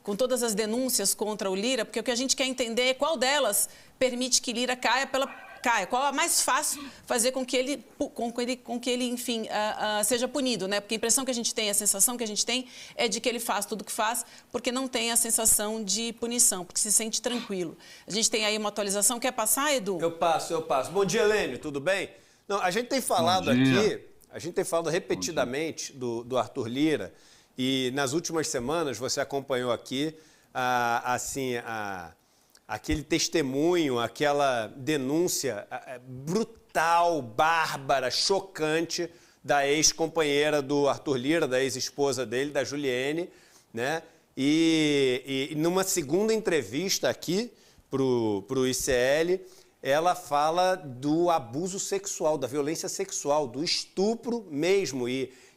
com todas as denúncias contra o Lira, porque o que a gente quer entender é qual delas permite que Lira caia, qual é a mais fácil fazer com que ele, enfim, seja punido, né? Porque a impressão que a gente tem, a sensação que a gente tem é de que ele faz tudo o que faz porque não tem a sensação de punição, porque se sente tranquilo. A gente tem aí uma atualização. Quer passar, Edu? Eu passo. Bom dia, Helênio, tudo bem? Não, a gente tem falado aqui, a gente tem falado repetidamente do Arthur Lira e nas últimas semanas você acompanhou aqui, aquele testemunho, aquela denúncia brutal, bárbara, chocante da ex-companheira do Arthur Lira, da ex-esposa dele, da Juliene, né? E numa segunda entrevista aqui pro ICL, ela fala do abuso sexual, da violência sexual, do estupro mesmo.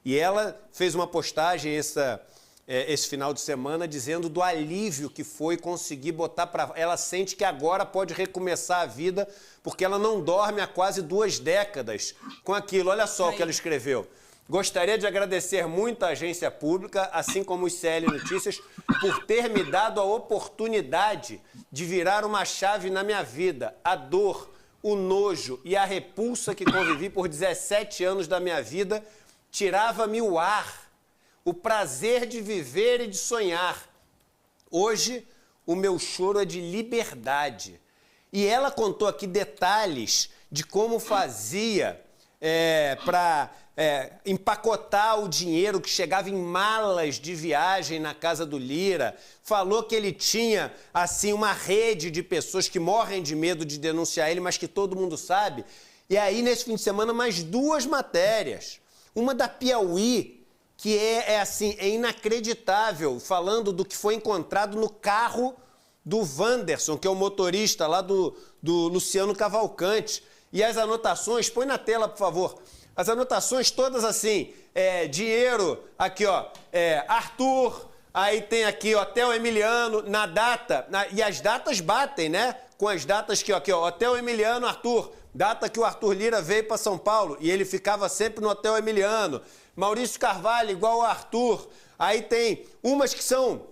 E ela fez uma postagem esse final de semana dizendo do alívio que foi conseguir botar para... Ela sente que agora pode recomeçar a vida porque ela não dorme há quase 2 décadas com aquilo. Olha só o que ela escreveu. Gostaria de agradecer muito à agência pública, assim como o ICL Notícias, por ter me dado a oportunidade de virar uma chave na minha vida. A dor, o nojo e a repulsa que convivi por 17 anos da minha vida tirava-me o ar, o prazer de viver e de sonhar. Hoje, o meu choro é de liberdade. E ela contou aqui detalhes de como fazia para empacotar o dinheiro que chegava em malas de viagem na casa do Lira. Falou que ele tinha, assim, uma rede de pessoas que morrem de medo de denunciar ele, mas que todo mundo sabe. E aí, nesse fim de semana, mais 2 matérias. Uma da Piauí, que é inacreditável, falando do que foi encontrado no carro do Wanderson, que é o motorista lá do Luciano Cavalcante. E as anotações, põe na tela, por favor, as anotações todas assim, dinheiro, aqui ó, Arthur, aí tem aqui Hotel Emiliano, na data, e as datas batem, né, com as datas que aqui ó, Hotel Emiliano, Arthur, data que o Arthur Lira veio para São Paulo, e ele ficava sempre no Hotel Emiliano. Maurício Carvalho, igual o Arthur. Aí tem umas que são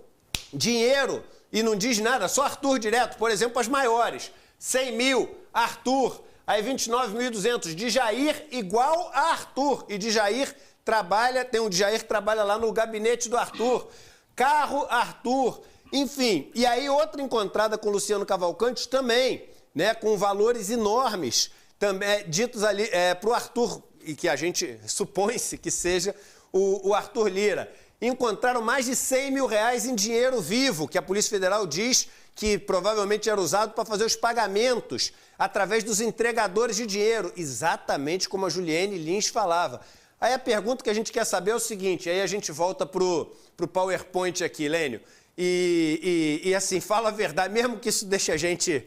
dinheiro e não diz nada, só Arthur direto. Por exemplo, as maiores. 100 mil, Arthur. Aí 29.200, de Jair igual a Arthur. E de Jair trabalha, tem um de Jair que trabalha lá no gabinete do Arthur. Carro, Arthur. Enfim, e aí outra encontrada com Luciano Cavalcante também, né, com valores enormes, também ditos ali para o Arthur, e que a gente supõe-se que seja o Arthur Lira. Encontraram mais de 100 mil reais em dinheiro vivo, que a Polícia Federal diz que provavelmente era usado para fazer os pagamentos através dos entregadores de dinheiro, exatamente como a Juliene Lins falava. Aí a pergunta que a gente quer saber é o seguinte, aí a gente volta pro PowerPoint aqui, Lênio, e assim, fala a verdade, mesmo que isso deixe a gente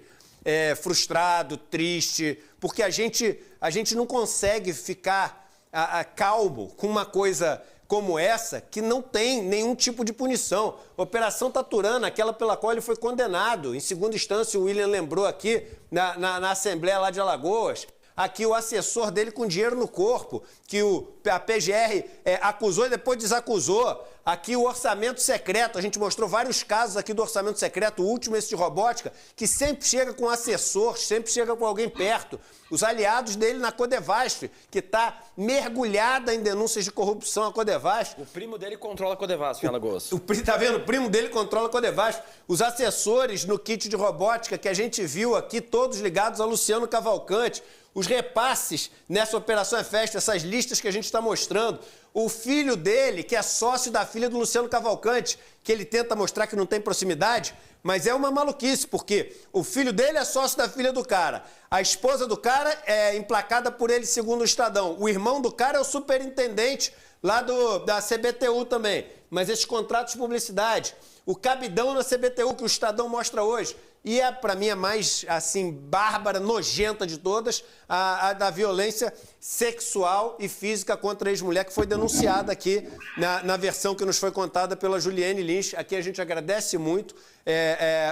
frustrado, triste, porque a gente não consegue ficar calmo com uma coisa como essa que não tem nenhum tipo de punição. Operação Taturana, aquela pela qual ele foi condenado. Em segunda instância, o William lembrou aqui na Assembleia lá de Alagoas. Aqui o assessor dele com dinheiro no corpo, que a PGR acusou e depois desacusou. Aqui o orçamento secreto, a gente mostrou vários casos aqui do orçamento secreto, o último esse de robótica, que sempre chega com um assessor, sempre chega com alguém perto. Os aliados dele na Codevasf, que está mergulhada em denúncias de corrupção a Codevasf. O primo dele controla a Codevasf em Alagoas. Tá vendo? O primo dele controla a Codevasf. Os assessores no kit de robótica que a gente viu aqui, todos ligados a Luciano Cavalcante. Os repasses nessa Operação é Festa, essas listas que a gente está mostrando. O filho dele, que é sócio da filha do Luciano Cavalcante, que ele tenta mostrar que não tem proximidade, mas é uma maluquice, porque o filho dele é sócio da filha do cara. A esposa do cara é emplacada por ele, segundo o Estadão. O irmão do cara é o superintendente lá da CBTU também. Mas esses contratos de publicidade, o cabidão na CBTU que o Estadão mostra hoje, e para mim, a mais, assim, bárbara, nojenta de todas, a da violência sexual e física contra a ex-mulher, que foi denunciada aqui na versão que nos foi contada pela Juliene Lins. Aqui a gente agradece muito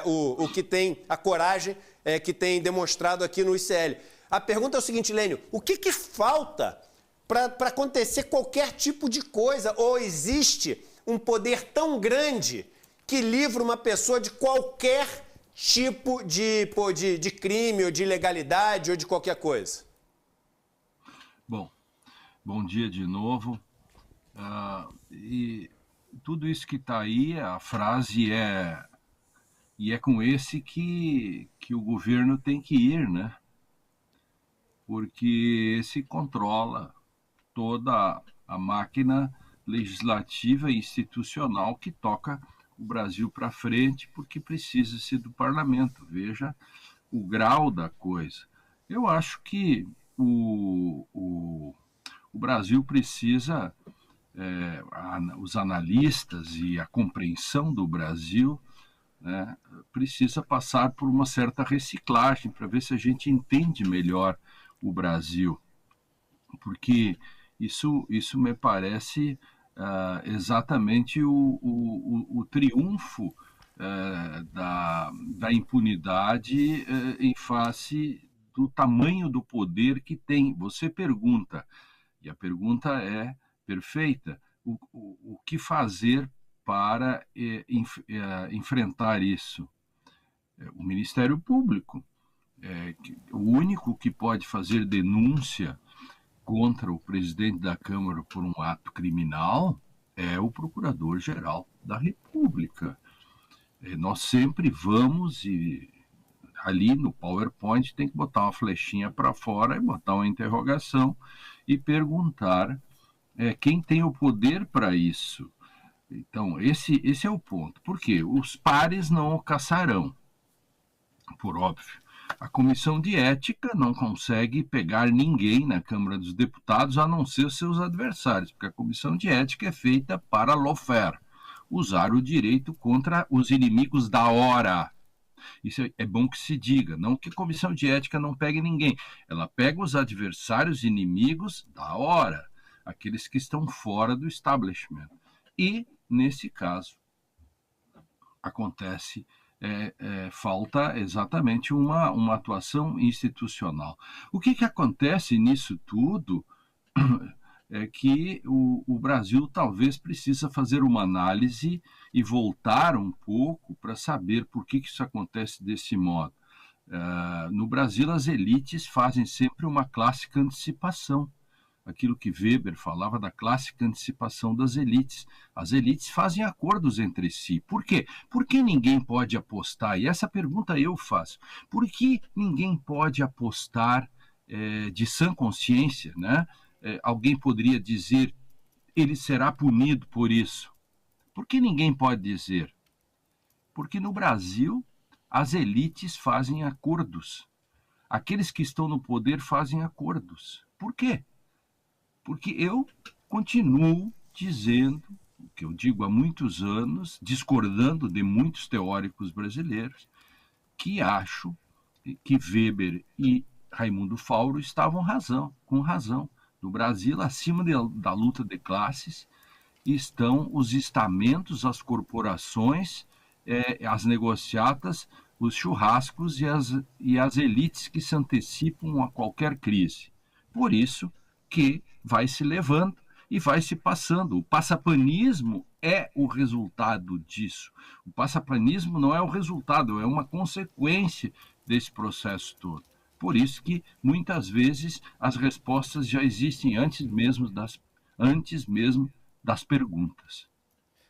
o que tem, a coragem que tem demonstrado aqui no ICL. A pergunta é o seguinte, Lênio, o que falta para acontecer qualquer tipo de coisa? Ou existe um poder tão grande que livra uma pessoa de qualquer tipo de crime ou de ilegalidade ou de qualquer coisa? Bom, bom dia de novo. E tudo isso que está aí, a frase é... E é com esse que o governo tem que ir, né? Porque esse controla toda a máquina legislativa e institucional que toca o Brasil para frente, porque precisa-se do parlamento. Veja o grau da coisa. Eu acho que o Brasil precisa, os analistas e a compreensão do Brasil, né, precisa passar por uma certa reciclagem para ver se a gente entende melhor o Brasil, porque isso me parece exatamente o triunfo da impunidade em face do tamanho do poder que tem. Você pergunta, e a pergunta é perfeita, o que fazer para enfrentar isso? O Ministério Público, o único que pode fazer denúncia contra o presidente da Câmara por um ato criminal é o Procurador-Geral da República. Nós sempre vamos e ali no PowerPoint tem que botar uma flechinha para fora e botar uma interrogação e perguntar quem tem o poder para isso. Então, esse é o ponto. Por quê? Os pares não o caçarão, por óbvio. A Comissão de Ética não consegue pegar ninguém na Câmara dos Deputados, a não ser seus adversários, porque a Comissão de Ética é feita para lawfare, usar o direito contra os inimigos da hora. Isso é bom que se diga, não que a Comissão de Ética não pegue ninguém. Ela pega os adversários inimigos da hora, aqueles que estão fora do establishment. E, nesse caso, acontece... falta exatamente uma atuação institucional. O que acontece nisso tudo é que o Brasil talvez precisa fazer uma análise e voltar um pouco para saber por que isso acontece desse modo. No Brasil, as elites fazem sempre uma clássica antecipação. Aquilo que Weber falava da clássica antecipação das elites. As elites fazem acordos entre si. Por quê? Por que ninguém pode apostar? E essa pergunta eu faço. Por que ninguém pode apostar de sã consciência, né? Alguém poderia dizer, ele será punido por isso. Por que ninguém pode dizer? Porque no Brasil, as elites fazem acordos. Aqueles que estão no poder fazem acordos. Por quê? Porque eu continuo dizendo, o que eu digo há muitos anos, discordando de muitos teóricos brasileiros, que acho que Weber e Raimundo Fauro estavam com razão. No Brasil, acima da luta de classes, estão os estamentos, as corporações, as negociatas, os churrascos e as elites que se antecipam a qualquer crise. Por isso que vai se levando e vai se passando. O passapanismo é o resultado disso. O passapanismo não é o resultado, é uma consequência desse processo todo. Por isso que, muitas vezes, as respostas já existem antes mesmo das perguntas.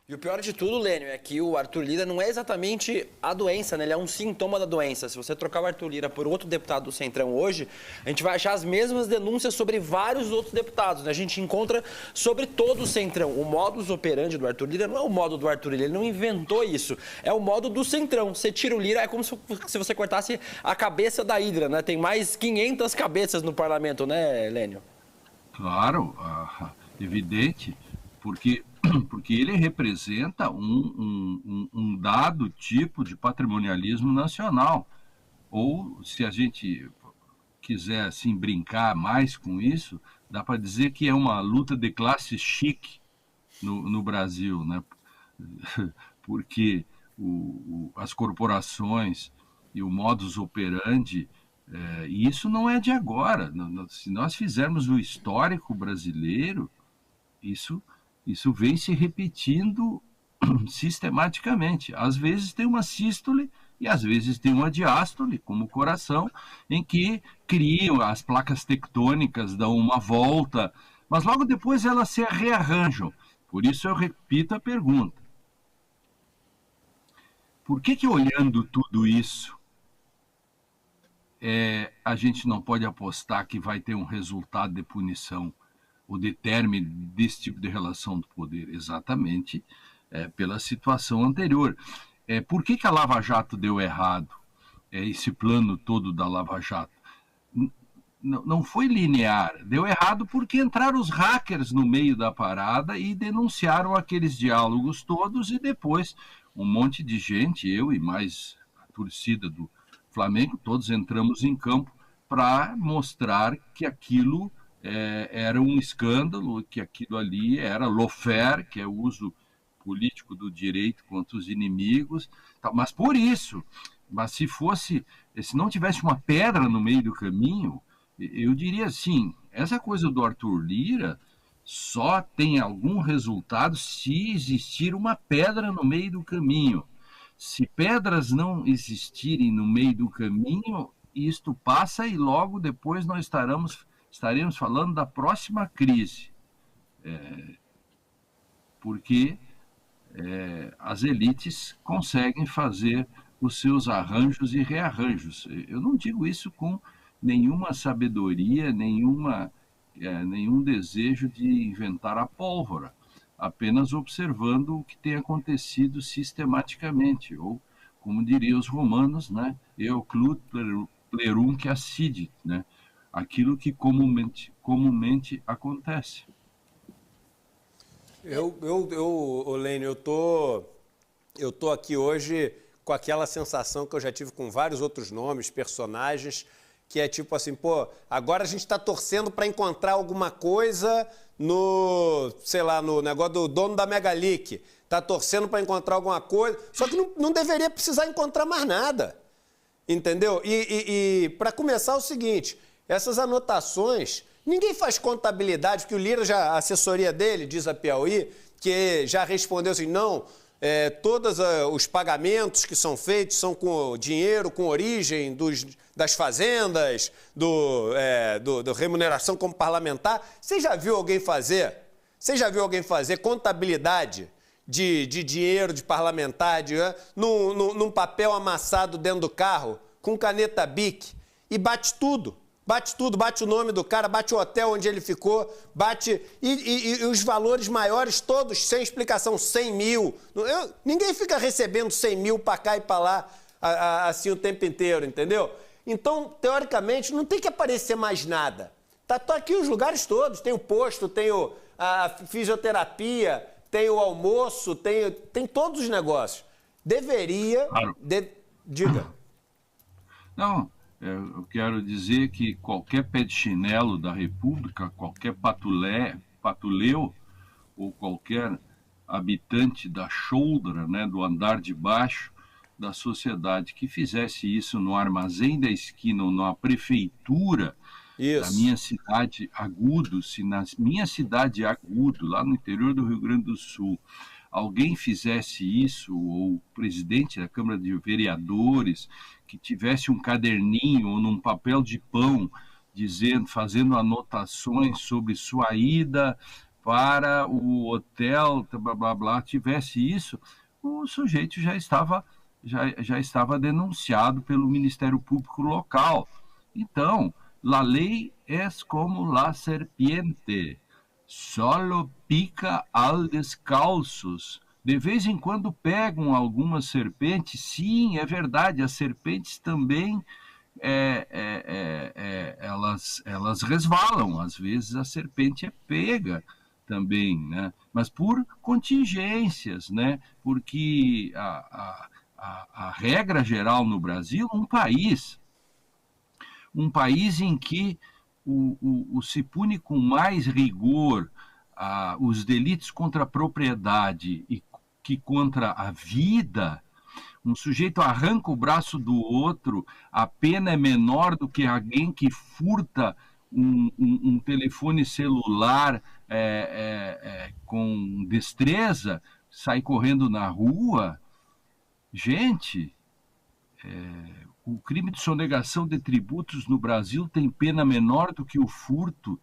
E o pior de tudo, Lênio, é que o Arthur Lira não é exatamente a doença, né? Ele é um sintoma da doença. Se você trocar o Arthur Lira por outro deputado do Centrão hoje, a gente vai achar as mesmas denúncias sobre vários outros deputados, né? A gente encontra sobre todo o Centrão. O modus operandi do Arthur Lira não é o modo do Arthur Lira, ele não inventou isso. É o modo do Centrão. Você tira o Lira, é como se você cortasse a cabeça da Hidra, né? Tem mais 500 cabeças no parlamento, né, Lênio? Claro, evidente, porque ele representa um dado tipo de patrimonialismo nacional. Ou, se a gente quiser assim, brincar mais com isso, dá para dizer que é uma luta de classe chique no Brasil, né? Porque as corporações e o modus operandi, e isso não é de agora. Se nós fizermos o histórico brasileiro, isso vem se repetindo sistematicamente. Às vezes tem uma sístole e às vezes tem uma diástole, como o coração, em que criam as placas tectônicas, dão uma volta, mas logo depois elas se rearranjam. Por isso eu repito a pergunta. Por que olhando tudo isso, a gente não pode apostar que vai ter um resultado de punição ou de término desse tipo de relação do poder? Exatamente pela situação anterior. Por que a Lava Jato deu errado? Esse plano todo da Lava Jato não foi linear. Deu errado porque entraram os hackers no meio da parada e denunciaram aqueles diálogos todos, e depois um monte de gente, eu e mais a torcida do Flamengo, todos entramos em campo para mostrar que aquilo era um escândalo, que aquilo ali era lawfare, que é o uso político do direito contra os inimigos. Mas por isso, se não tivesse uma pedra no meio do caminho, eu diria assim, essa coisa do Arthur Lira só tem algum resultado se existir uma pedra no meio do caminho. Se pedras não existirem no meio do caminho, isto passa e logo depois nós estaremos falando da próxima crise. Porque as elites conseguem fazer os seus arranjos e rearranjos. Eu não digo isso com nenhuma sabedoria, nenhum desejo de inventar a pólvora, apenas observando o que tem acontecido sistematicamente, ou, como diriam os romanos, né, Euclid plerunque accidit, né, aquilo que comumente acontece. Lênio, eu tô aqui hoje com aquela sensação que eu já tive com vários outros nomes, personagens, que é tipo assim, pô, agora a gente está torcendo para encontrar alguma coisa no negócio do dono da Megalic. Está torcendo para encontrar alguma coisa, só que não deveria precisar encontrar mais nada, entendeu? E para começar o seguinte, essas anotações, ninguém faz contabilidade, porque o Lira, a assessoria dele, diz a Piauí, que já respondeu assim, não, todos os pagamentos que são feitos são com dinheiro, com origem das fazendas, do remuneração como parlamentar. Você já viu alguém fazer contabilidade de dinheiro de parlamentar num papel amassado dentro do carro, com caneta Bic, e bate tudo? Bate o nome do cara, bate o hotel onde ele ficou, e os valores maiores todos, sem explicação, 100 mil. Ninguém fica recebendo 100 mil para cá e para lá, assim o tempo inteiro, entendeu? Então, teoricamente, não tem que aparecer mais nada. Tá aqui os lugares todos, tem o posto, tem a fisioterapia, tem o almoço, tem todos os negócios. Deveria... Claro. Diga. Não... Eu quero dizer que qualquer pé de chinelo da República, qualquer patuleu ou qualquer habitante da choldra, né, do andar de baixo da sociedade, que fizesse isso no armazém da esquina ou na prefeitura da minha cidade, Agudo, se na minha cidade Agudo, lá no interior do Rio Grande do Sul, alguém fizesse isso, ou o presidente da Câmara de Vereadores, que tivesse um caderninho ou num papel de pão, fazendo anotações sobre sua ida para o hotel, blá, blá, blá, tivesse isso, o sujeito já estava denunciado pelo Ministério Público local. Então, la ley es como la serpiente, solo pica al descalços. De vez em quando pegam algumas serpentes, sim, é verdade, as serpentes também, elas resvalam, às vezes a serpente é pega também, né? Mas por contingências, né? Porque a regra geral no Brasil, um país em que se pune com mais rigor os delitos contra a propriedade e que contra a vida, um sujeito arranca o braço do outro, a pena é menor do que alguém que furta um telefone celular com destreza, sai correndo na rua. Gente, o crime de sonegação de tributos no Brasil tem pena menor do que o furto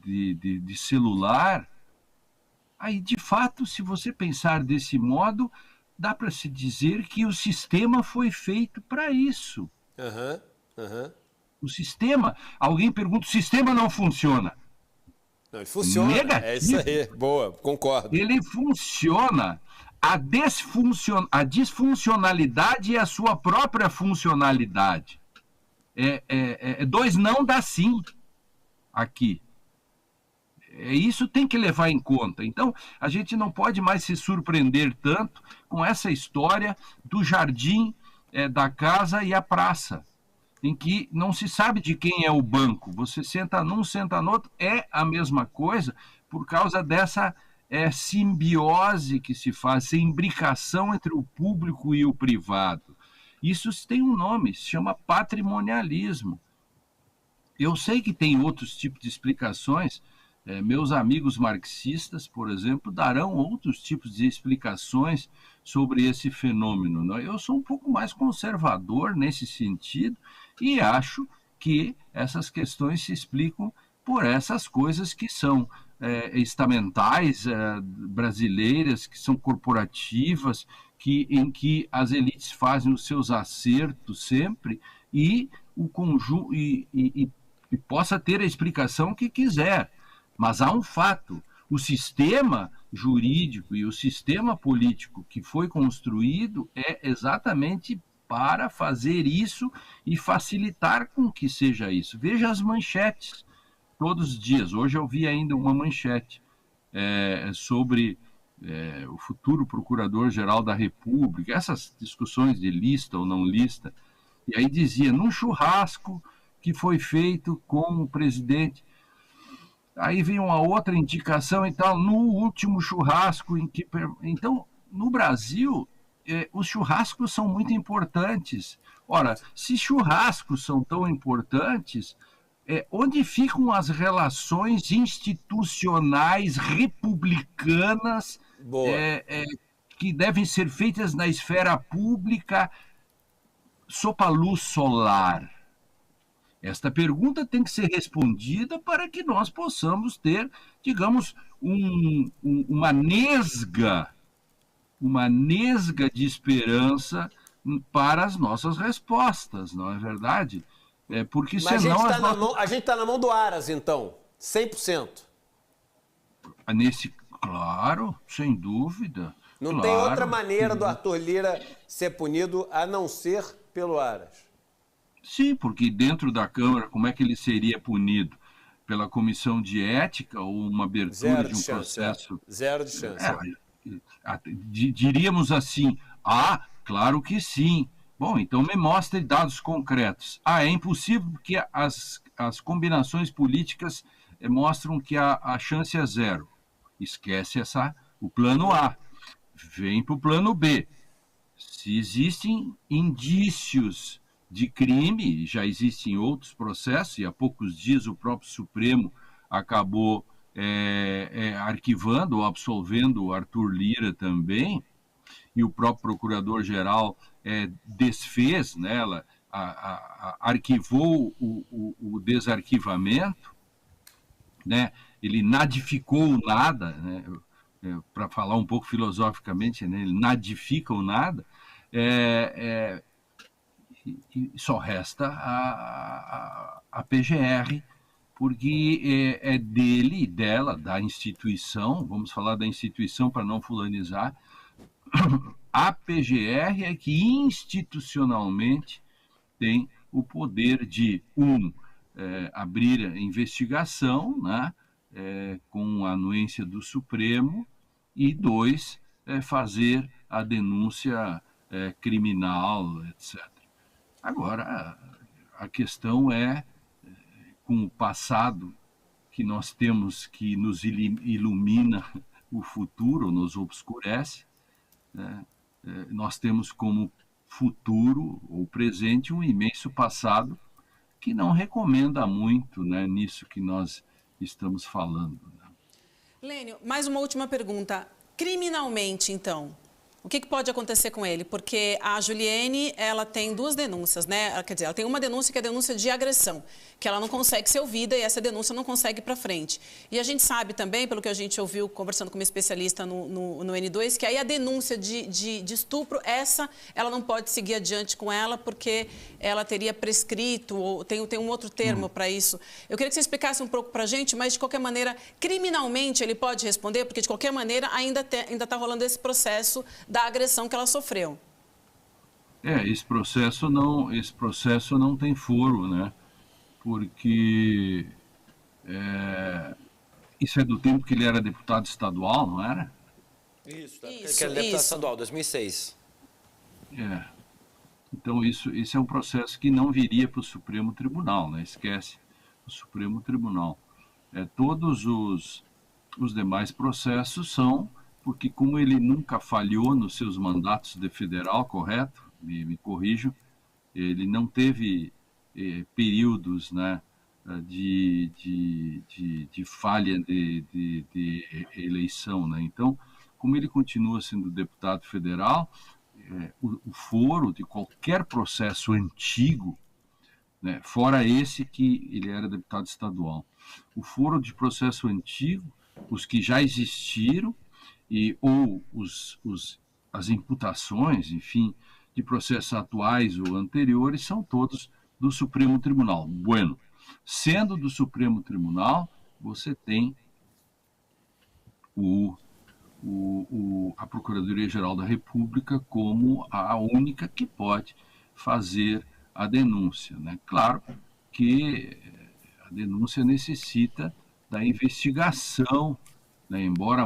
de celular. Aí, de fato, se você pensar desse modo, dá para se dizer que o sistema foi feito para isso. O sistema, alguém pergunta, o sistema não funciona. Não, ele funciona, negativo. É isso aí, boa, concordo. Ele funciona. A disfuncionalidade é a sua própria funcionalidade. Dois não dá sim aqui. Isso tem que levar em conta. Então, a gente não pode mais se surpreender tanto com essa história do jardim da casa e a praça, em que não se sabe de quem é o banco. Você senta num, senta no outro, é a mesma coisa por causa dessa simbiose que se faz, essa imbricação entre o público e o privado. Isso tem um nome, se chama patrimonialismo. Eu sei que tem outros tipos de explicações. Meus amigos marxistas, por exemplo, darão outros tipos de explicações sobre esse fenômeno, não? Eu sou um pouco mais conservador nesse sentido e acho que essas questões se explicam por essas coisas que são estamentais, brasileiras, que são corporativas, em que as elites fazem os seus acertos sempre e o conjunto e possa ter a explicação que quiser. Mas há um fato, o sistema jurídico e o sistema político que foi construído é exatamente para fazer isso e facilitar com que seja isso. Veja as manchetes todos os dias. Hoje eu vi ainda uma manchete sobre o futuro Procurador-Geral da República, essas discussões de lista ou não lista. E aí dizia, num churrasco que foi feito com o presidente. Aí vem uma outra indicação e tal, no último churrasco em que... Então, no Brasil, os churrascos são muito importantes. Ora, se churrascos são tão importantes, onde ficam as relações institucionais republicanas que devem ser feitas na esfera pública sob a luz solar? Esta pergunta tem que ser respondida para que nós possamos ter, digamos, uma nesga de esperança para as nossas respostas, não é verdade? Porque Mas senão a gente está na mão do Aras, então, 100%. Claro, sem dúvida. Não tem outra maneira do Arthur Lira ser punido a não ser pelo Aras. Sim, porque dentro da Câmara, como é que ele seria punido? Pela comissão de ética ou uma abertura de um processo? Zero de chance. Diríamos assim, claro que sim. Bom, então me mostre dados concretos. É impossível porque as combinações políticas mostram que a chance é zero. Esquece o plano A. Vem para o plano B. Se existem indícios de crime, já existem outros processos, e há poucos dias o próprio Supremo acabou arquivando ou absolvendo o Arthur Lira também, e o próprio Procurador-Geral desfez, né, arquivou o desarquivamento, né, ele nadificou nada, né, para falar um pouco filosoficamente, né, ele nadifica o nada, e só resta a PGR, porque é dele e dela, da instituição, vamos falar da instituição para não fulanizar, a PGR é que institucionalmente tem o poder de, abrir a investigação, né, com a anuência do Supremo, e 2, fazer a denúncia criminal, etc. Agora, a questão com o passado que nós temos, que nos ilumina o futuro, nos obscurece, né? Nós temos como futuro ou presente um imenso passado que não recomenda muito, né, nisso que nós estamos falando. Né? Lênio, mais uma última pergunta. Criminalmente, então, o que pode acontecer com ele? Porque a Juliene, ela tem 2 denúncias, né? Quer dizer, ela tem uma denúncia que é a denúncia de agressão, que ela não consegue ser ouvida e essa denúncia não consegue ir para frente. E a gente sabe também, pelo que a gente ouviu conversando com uma especialista no N2, que aí a denúncia de estupro, ela não pode seguir adiante com ela porque ela teria prescrito, ou tem um outro termo para isso. Eu queria que você explicasse um pouco para a gente, mas de qualquer maneira, criminalmente ele pode responder, porque de qualquer maneira ainda está rolando esse processo da agressão que ela sofreu. Esse processo não tem foro, né? Porque isso é do tempo que ele era deputado estadual, não era? Isso, que era deputado estadual, 2006. Então, isso é um processo que não viria para o Supremo Tribunal, né? Esquece o Supremo Tribunal. Todos os demais processos são, porque como ele nunca falhou nos seus mandatos de federal, correto? Me corrijam, ele não teve períodos, né, de falha de eleição, né? Então, como ele continua sendo deputado federal, o foro de qualquer processo antigo, né, fora esse que ele era deputado estadual, o foro de processo antigo, os que já existiram, ou as imputações, enfim, de processos atuais ou anteriores, são todos do Supremo Tribunal. Bueno, sendo do Supremo Tribunal, você tem a Procuradoria-Geral da República como a única que pode fazer a denúncia, né? Claro que a denúncia necessita da investigação, né? Embora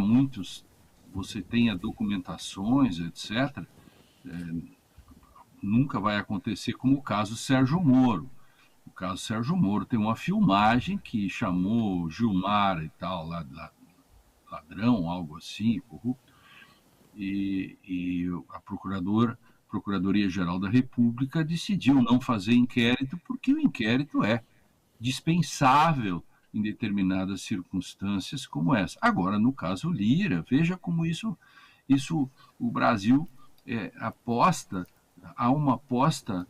você tenha documentações, etc., nunca vai acontecer como o caso Sérgio Moro. O caso Sérgio Moro tem uma filmagem que chamou Gilmar e tal, ladrão, algo assim, corrupto, e a Procuradoria-Geral da República decidiu não fazer inquérito porque o inquérito é dispensável em determinadas circunstâncias como essa. Agora, no caso Lira, veja como isso o Brasil há uma aposta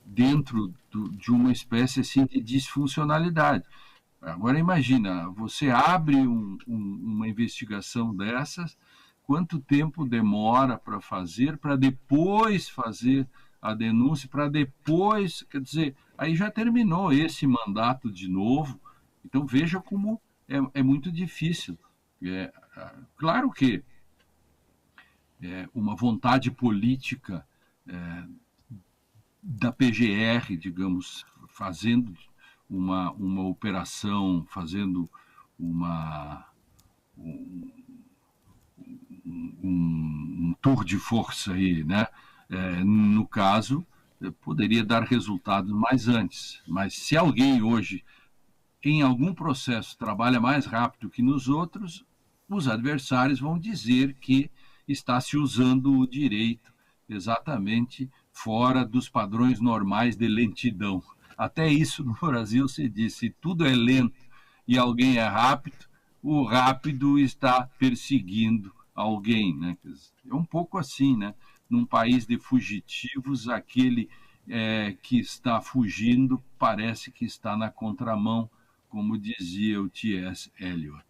dentro de uma espécie assim, de disfuncionalidade. Agora imagina, você abre uma investigação dessas, quanto tempo demora para depois fazer a denúncia, para depois, quer dizer, aí já terminou esse mandato de novo. Então veja como é muito difícil. Claro que uma vontade política da PGR, digamos, fazendo uma operação, fazendo um tour de força aí, né? No caso, poderia dar resultados mais antes. Mas se alguém hoje, em algum processo, trabalha mais rápido que nos outros, os adversários vão dizer que está se usando o direito exatamente fora dos padrões normais de lentidão. Até isso no Brasil se diz, se tudo é lento e alguém é rápido, o rápido está perseguindo alguém, né? É um pouco assim, né? Num país de fugitivos, aquele que está fugindo parece que está na contramão, como dizia o T.S. Eliot.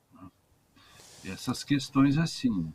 Essas questões assim.